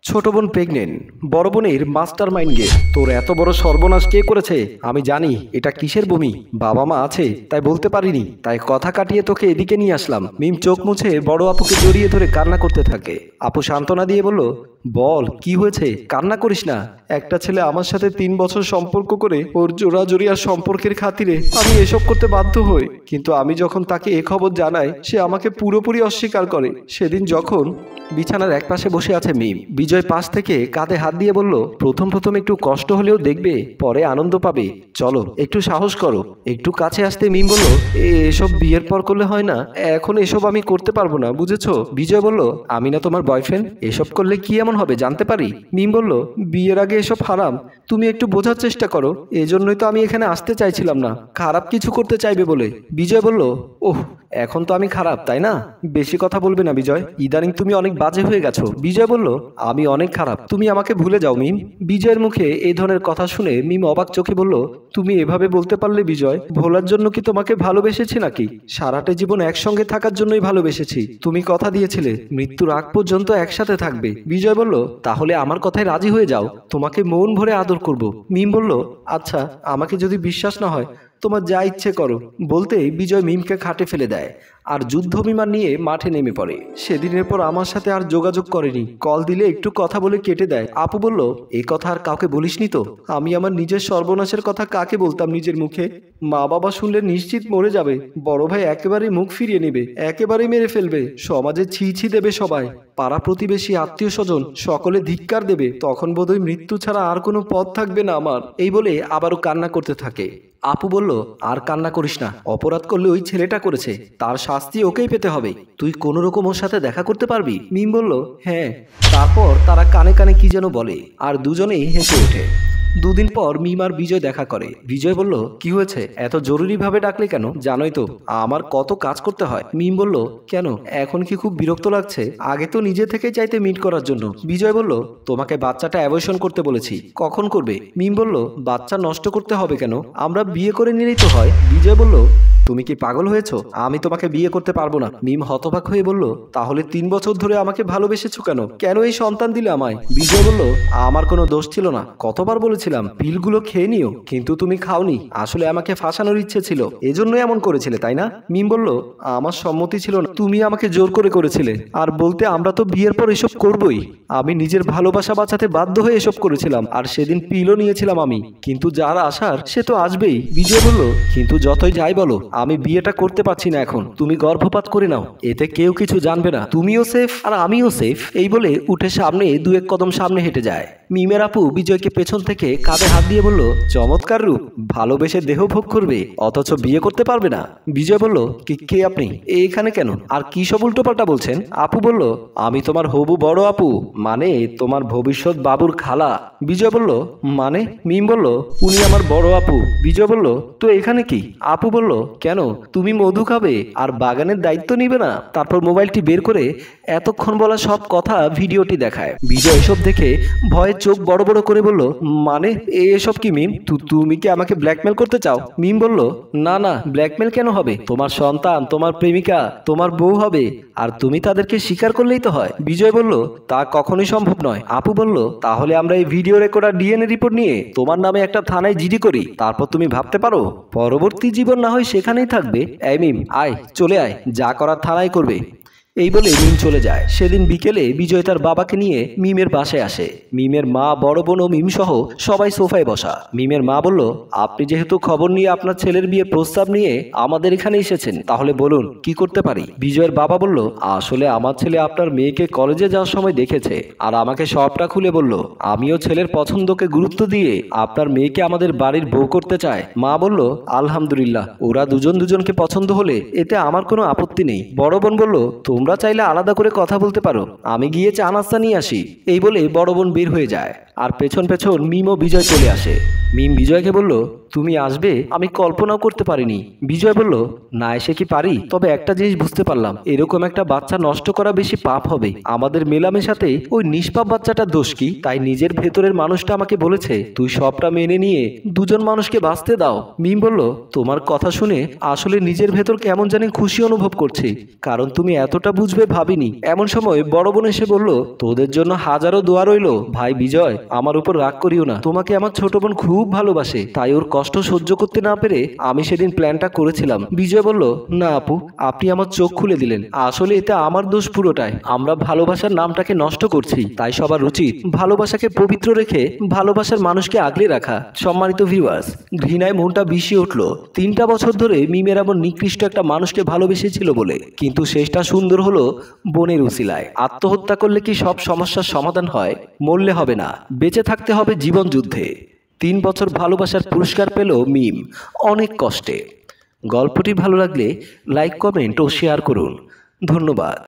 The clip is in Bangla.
ছোট বোন প্রেগনেন্ট, বড় বোনের মাস্টার মাইন্ড গেম। তোর এত বড় সর্বনাশ কে করেছে? আমি জানি এটা কিসের বমি। বাবা মা আছে তাই বলতে পারিনি, তাই কথা কাটিয়ে তোকে এদিকে নিয়ে আসলাম। মিম চোখ মুছে বড় আপুকে জড়িয়ে ধরে কান্না করতে থাকে। আপু সান্ত্বনা দিয়ে বলল, বল কি হয়েছে, কান্না করিস না। একটা ছেলে আমার সাথে 3 বছর সম্পর্ক করে ওর জোড়াজোড়ি আর সম্পর্কের খাতিরে আমি এসব করতে বাধ্য হই, কিন্তু আমি যখন তাকে এ খবর জানাই সে আমাকে পুরোপুরি অস্বীকার করে। সেদিন যখন বিছানার একপাশে বসে আছে মিম, বিজয় পাশ থেকে কাঁধে হাত দিয়ে বলল, প্রথম প্রথম একটু কষ্ট হলেও দেখবে পরে আনন্দ পাবে, চলো একটু সাহস করো। একটু কাছে আসতে মিম বলল, এসব বিয়ের পর করলে হয় না, এখন এসব আমি করতে পারবো না, বুঝেছো? বিজয় বলল, আমি না তোমার বয়ফ্রেন্ড, এসব করলে কি এমন হবে জানতে পারি? মিম বলল, বিয়ের আগে এসব হারাম, তুমি একটু বোঝার চেষ্টা করো, এজন্যই তো আমি এখানে আসতে চাইছিলাম না, খারাপ কিছু করতে চাইবে বলে। বিজয় বলল, ওহ এখন তো আমি খারাপ তাই না? বেশি কথা বলবে না বিজয়, ইদানিং তুমি অনেক বাজে হয়ে গেছো। বিজয় বলল, আমি অনেক খারাপ, তুমি আমাকে ভুলে যাও মিম। বিজয়ের মুখে এই ধরনের কথা শুনে মিম অবাক চোখে বলল, তুমি এভাবে বলতে পারলে বিজয়? ভোলার জন্য কি তোমাকে ভালোবেসেছি নাকি? সারাটা জীবন একসঙ্গে থাকার জন্যই ভালোবেসেছি। তুমি কথা দিয়েছিলে মৃত্যুর আগ পর্যন্ত একসাথে থাকবে। বিজয় বলল, তাহলে আমার কথায় রাজি হয়ে যাও, তোমাকে মন ভরে আদর করব। মিম বলল, আচ্ছা আমাকে যদি বিশ্বাস না হয় তোমার যা ইচ্ছে করো। বলতেই বিজয় মিমকে খাটে ফেলে দেয় আর যুদ্ধ বিমান নিয়ে মাঠে নেমে পড়ে। সেদিনের পর আমার সাথে আর যোগাযোগ করেনি, কল দিলে একটু কথা বলে কেটে দেয়। আপু বলল, এই কথা আর কাউকে বলিসনি তো? আমি আমার নিজের সর্বনাশের কথা কাকে বলতাম নিজের মুখে? মা বাবা শুনলে নিশ্চিত মরে যাবে, বড় ভাই একেবারেই মুখ ফিরিয়ে নেবে, একেবারেই মেরে ফেলবে, সমাজে ছি ছি দেবে সবাই, পাড়া প্রতিবেশী আত্মীয় স্বজন সকলে ধিক্কার দেবে, তখন বোধহয় মৃত্যু ছাড়া আর কোনো পথ থাকবে না আমার। এই বলে আবারও কান্না করতে থাকে। আপু বলল, আর কান্না করিস না, অপরাধ করলে ওই ছেলেটা করেছে, তার শাস্তি ওকেই পেতে হবে, তুই কোনো রকম ওর সাথে দেখা করতে পারবি? মিম বলল, হ্যাঁ। তারপর তারা কানে কানে কি যেন বলে আর দুজনেই হেসে ওঠে। দুদিন পর মিম আর বিজয় দেখা করে। বিজয় বলল, কি হয়েছে, এত জরুরি ভাবে ডাকলে কেন? জানোই তো আমার কত কাজ করতে হয়। মিম বলল, কেন এখন কি খুব বিরক্ত লাগছে? আগে তো নিজে থেকে চাইতে মিট করার জন্য। বিজয় বলল, তোমাকে বাচ্চাটা অ্যাবর্শন করতে বলেছি, কখন করবে? মিম বলল, বাচ্চা নষ্ট করতে হবে কেন, আমরা বিয়ে করে নিলেই তো হয়। বিজয় বলল, তুমি কি পাগল হয়েছো? আমি তোমাকে বিয়ে করতে পারবো না। মিম হতবাক হয়ে বলল, তাহলে 3 বছর ধরে আমাকে ভালোবেসেছো কেন? কেন এই সন্তান দিলে আমায়? বিজয় বলল, আমার কোনো দোষ ছিল না, কতবার বলেছিলাম পিলগুলো খেয়ে নিও, কিন্তু তুমি খাওনি। আসলে আমাকে ফাঁসানোর ইচ্ছে ছিল, এজন্যই এমন করেছিলে তাই না? মিম বলল, আমার সম্মতি ছিল না, তুমি আমাকে জোর করে করেছিলে। আর বলতে আমরা তো বিয়ের পর এসব করবই, আমি নিজের ভালোবাসা বাঁচাতে বাধ্য হয়ে এসব করেছিলাম, আর সেদিন পিলও নিয়েছিলাম আমি, কিন্তু যার আসার সে তো আসবেই। বিজয় বলল, কিন্তু যতই যাই বলো আমি বিয়েটা করতে পারছি না এখন, তুমি গর্ভপাত করে নাও, এতে কেউ কিছু জানবে না, তুমিও সেফ আর আমিও সেফ। এই বলে উঠে সামনে 2-1 কদম সামনে হেঁটে যায়। মিমের আপু বিজয়কে পেছন থেকে কাঁধে হাত দিয়ে বলল, চমৎকার রূপ, ভালোবেসে দেহ ভোগ করবে অথচ বিয়ে করতে পারবে না। বিজয় বলল, কে আপনি, এখানে কেন, আর কি সব উল্টোপাল্টা বলছেন? আপু বলল, আমি তোমার হবু বড় আপু, মানে তোমার ভবিষ্যৎ বাবুর খালা। বিজয় বলল, মানে? মিম বলল, উনি আমার বড় আপু। বিজয় বলল, তো এখানে কি? আপু বলল, কেন তুমি মধু খাবে আর বাগানের দায়িত্ব নিবে না? তারপর মোবাইলটি বের করে এতক্ষণ বলা সব কথা ভিডিওটি দেখায়। বিজয় এসব দেখে ভয়ে চোখ বড় বড় করে বলল, মানে এসব কি মিম? তুমি কি আমাকে ব্ল্যাকমেল করতে চাও? মিম বলল, না না, ব্ল্যাকমেল কেন হবে, তোমার সন্তান তোমার প্রেমিকা তোমার বউ হবে, আর তুমি তাদেরকে স্বীকার করলেই তো হয়। বিজয় বলল, তা কখনোই সম্ভব নয়। আপু বলল, তাহলে আমরা এই ভিডিও রেকর্ডার ডিএনএ রিপোর্ট নিয়ে তোমার নামে একটা থানায় জিডি করি, তারপর তুমি ভাবতে পারো পরবর্তী জীবন না হয় সেখানেই থাকবে। এই মিম আয়, চলে আয়, যা করার থানায় করবে। এই বলে মিম চলে যায়। সেদিন বিকেলে বিজয় তার বাবাকে নিয়ে মিমের বাসায় আসে। মিমের মা, বড় বোন ও মিম সহ সবাই সোফায় বসা। মিমের মা বলল, আপনি যেহেতু খবর নিয়ে আপনার ছেলের বিয়ের প্রস্তাব নিয়ে আমাদের এখানে এসেছেন, তাহলে বলুন কি করতে পারি? বিজয়ের বাবা বলল, আসলে আমার ছেলে আপনার মেয়েকে কলেজে যাওয়ার সময় দেখেছে আর আমাকে সবটা খুলে বলল, আমিও ছেলের পছন্দকে গুরুত্ব দিয়ে আপনার মেয়েকে আমাদের বাড়ির বউ করতে চায়। মা বলল, আলহামদুলিল্লাহ, ওরা দুজন দুজনকে পছন্দ হলে এতে আমার কোনো আপত্তি নেই। বড় বোন বলল, তোমরা চাইলে আলাদা করে কথা বলতে পারো, আমি গিয়ে চা নাস্তা নিয়ে আসি। এই বলে বড় বোন বের হয়ে যায়। আর পেছন পেছন মিম ও বিজয় চলে আসে। মিম বিজয়কে বলল, তুমি আসবে আমি কল্পনাও করতে পারিনি। বিজয় বলল, না এসে কি পারি, তবে একটা জিনিস বুঝতে পারলাম, এরকম একটা বাচ্চা নষ্ট করা বেশি পাপ হবে। আমাদের মেলামেশাতে ওই নিষ্পাপ বাচ্চাটার দোষ কি? তাই নিজের ভেতরের মানুষটা আমাকে বলেছে তুই সবটা মেনে নিয়ে দুজন মানুষকে বাঁচতে দাও। মিম বলল, তোমার কথা শুনে আসলে নিজের ভেতর কেমন জানি খুশি অনুভব করছি, কারণ তুমি এতটা বুঝবে ভাবিনি। এমন সময় বড় বোন এসে বলল, তোদের জন্য হাজারো দোয়া রইল। ভাই বিজয়, আমার উপর রাগ করিও না, তোমাকে আমার ছোট বোন খুব ভালোবাসে, তাই ওর কষ্ট সহ্য করতে না পেরে আমি সেদিন প্ল্যানটা করেছিলাম। বিজয় বলল, না আপু, আপনি আমার চোখ খুলে দিলেন, আসলে এতে আমার দোষ পুরোটাই। আমরা ভালোবাসার নামটাকে নষ্ট করছি, তাই সবার উচিত ভালোবাসাকে পবিত্র রেখে ভালোবাসার মানুষকে আগলে রাখা। সম্মানিত ভিউয়ার্স, ঘৃণায় মনটা বিষিয়ে উঠল। 3টা বছর ধরে মিমের এমন নিকৃষ্ট একটা মানুষকে ভালোবেসেছিল বলে, কিন্তু শেষটা সুন্দর হলো বোনের উসিলায়। আত্মহত্যা করলে কি সব সমস্যার সমাধান হয়? মরলে হবে না, বেঁচে থাকতে হবে জীবন যুদ্ধে। 3 বছর ভালোবাসার পুরস্কার পেল মিম অনেক কষ্টে। গল্পটি ভালো লাগলে লাইক, কমেন্ট ও শেয়ার করুন। ধন্যবাদ।